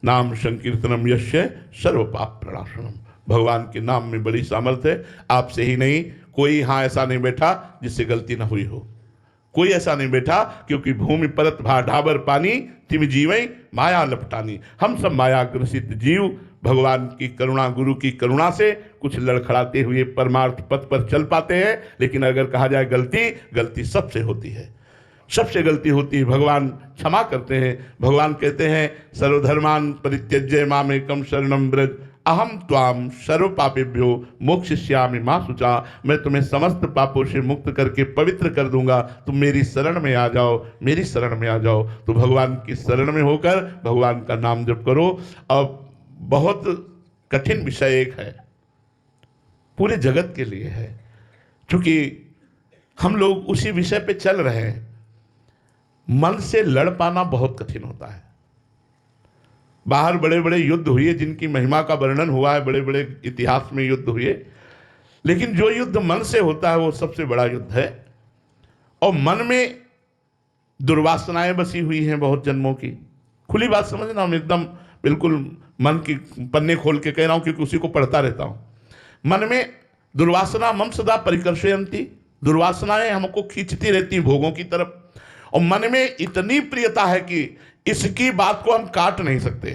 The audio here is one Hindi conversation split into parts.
नाम संकीर्तनम यस्य सर्व पाप प्रणाशनम। भगवान के नाम में बड़ी सामर्थ्य है। आपसे ही नहीं, कोई यहाँ ऐसा नहीं बैठा जिससे गलती ना हुई हो। कोई ऐसा नहीं बैठा, क्योंकि भूमि परत भा ढाबर पानी, तिम जीवई माया लपटानी। हम सब माया ग्रसित जीव भगवान की करुणा, गुरु की करुणा से कुछ लड़खड़ाते हुए परमार्थ पथ पर चल पाते हैं। लेकिन अगर कहा जाए गलती सबसे होती है, सबसे गलती होती है। भगवान क्षमा करते हैं। भगवान कहते हैं सर्वधर्मान परित्यज्य मामेकम शरणम व्रज अहम त्वाम सर्व पापेभ्यो मोक्षयिष्यामि मा शुचा। मैं तुम्हें समस्त पापों से मुक्त करके पवित्र कर दूंगा, तुम मेरी शरण में आ जाओ, मेरी शरण में आ जाओ। तो भगवान की शरण में होकर भगवान का नाम जप करो। अब बहुत कठिन विषय एक है, पूरे जगत के लिए है, क्योंकि हम लोग उसी विषय पे चल रहे हैं। मन से लड़ पाना बहुत कठिन होता है। बाहर बड़े बड़े युद्ध हुए जिनकी महिमा का वर्णन हुआ है, बड़े बड़े इतिहास में युद्ध हुए, लेकिन जो युद्ध मन से होता है वो सबसे बड़ा युद्ध है। और मन में दुर्वासनाएं बसी हुई हैं बहुत जन्मों की। खुली बात समझना, हम एकदम बिल्कुल मन की पन्ने खोल के कह रहा हूं, क्योंकि उसी को पढ़ता रहता हूं। मन में दुर्वासना मम सदा परिकर्षयन्ति, दुर्वासनाएं हमको खींचती रहती भोगों की तरफ। और मन में इतनी प्रियता है कि इसकी बात को हम काट नहीं सकते।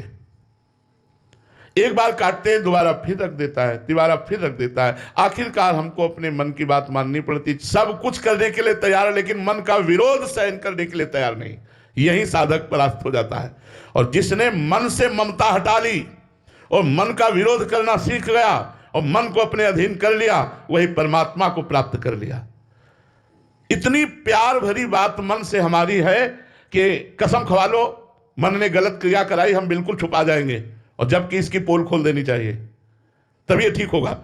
एक बार काटते हैं, दोबारा फिर रख देता है, दोबारा फिर रख देता है। आखिरकार हमको अपने मन की बात माननी पड़ती। सब कुछ करने के लिए तैयार है, लेकिन मन का विरोध सहन करने के लिए तैयार नहीं। यही साधक परास्त हो जाता है। और जिसने मन से ममता हटा ली और मन का विरोध करना सीख गया और मन को अपने अधीन कर लिया, वही परमात्मा को प्राप्त कर लिया। इतनी प्यार भरी बात मन से हमारी है कि कसम खवा लो, मन ने गलत क्रिया कराई, हम बिल्कुल छुपा जाएंगे, और जबकि इसकी पोल खोल देनी चाहिए, तब ये ठीक होगा।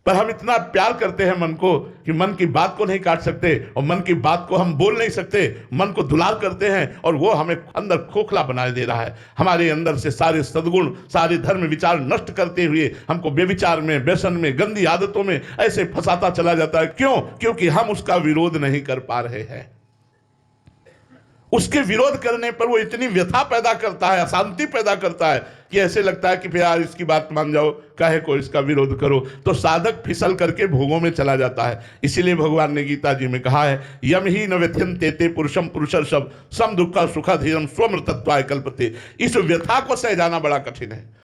पर हम इतना प्यार करते हैं मन को कि मन की बात को नहीं काट सकते, और मन की बात को हम बोल नहीं सकते। मन को दुलार करते हैं और वो हमें अंदर खोखला बनाए दे रहा है। हमारे अंदर से सारे सद्गुण, सारे धर्म विचार नष्ट करते हुए हमको बेविचार में, व्यसन में, गंदी आदतों में ऐसे फंसाता चला जाता है। क्यों? क्योंकि हम उसका विरोध नहीं कर पा रहे हैं। उसके विरोध करने पर वो इतनी व्यथा पैदा करता है, अशांति पैदा करता है कि ऐसे लगता है कि यार इसकी बात मान जाओ, काहे को इसका विरोध करो। तो साधक फिसल करके भोगों में चला जाता है। इसीलिए भगवान ने गीता जी में कहा है, यम ही न व्यथ्यन्ते ते पुरुषम पुरुषर सब सम दुख सुखा धीरम स्वमृतत्वाय कल्पते। इस व्यथा को सह जाना बड़ा कठिन है।